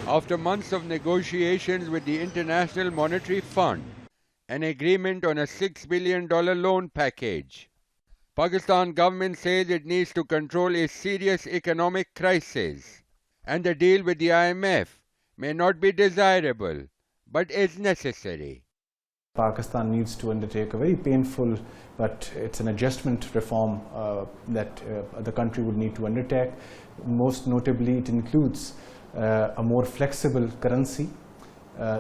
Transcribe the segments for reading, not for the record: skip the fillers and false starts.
After months of negotiations with the International Monetary Fund, an agreement on a $6 billion loan package, Pakistan government says it needs to control a serious economic crisis, and the deal with the IMF may not be desirable, but is necessary. Pakistan needs to undertake a very painful, but it's an adjustment reform that the country would need to undertake. Most notably, it includes a more flexible currency.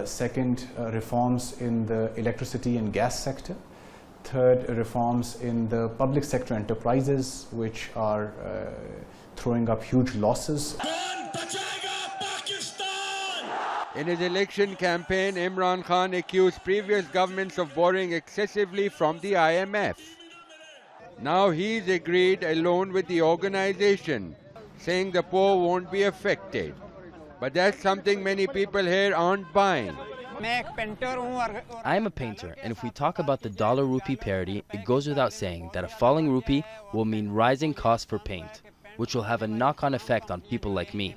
Second, reforms in the electricity and gas sector. Third, reforms in the public sector enterprises, which are throwing up huge losses. In his election campaign, Imran Khan accused previous governments of borrowing excessively from the IMF. Now he's agreed a loan with the organization, saying the poor won't be affected. But that's something many people here aren't buying. I am a painter, and if we talk about the dollar-rupee parity, it goes without saying that a falling rupee will mean rising costs for paint, which will have a knock-on effect on people like me.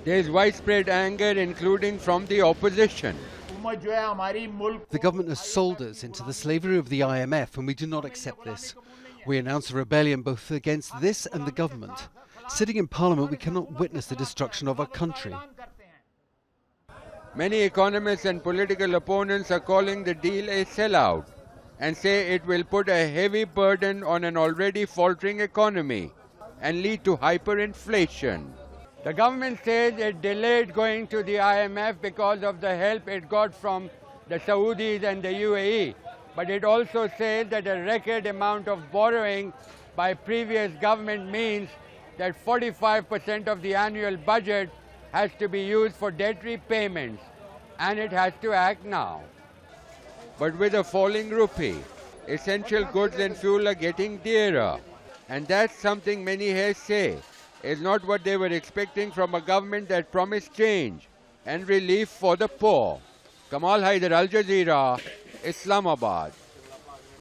There is widespread anger, including from the opposition. The government has sold us into the slavery of the IMF, and we do not accept this. We announce a rebellion both against this and the government. Sitting in Parliament, we cannot witness the destruction of our country. Many economists and political opponents are calling the deal a sellout and say it will put a heavy burden on an already faltering economy and lead to hyperinflation. The government says it delayed going to the IMF because of the help it got from the Saudis and the UAE. But it also says that a record amount of borrowing by previous government means that 45% of the annual budget has to be used for debt repayments, and it has to act now. But with a falling rupee, essential goods and fuel are getting dearer, and that's something many here say is not what they were expecting from a government that promised change and relief for the poor. Kamal, Hyder, Al Jazeera, Islamabad.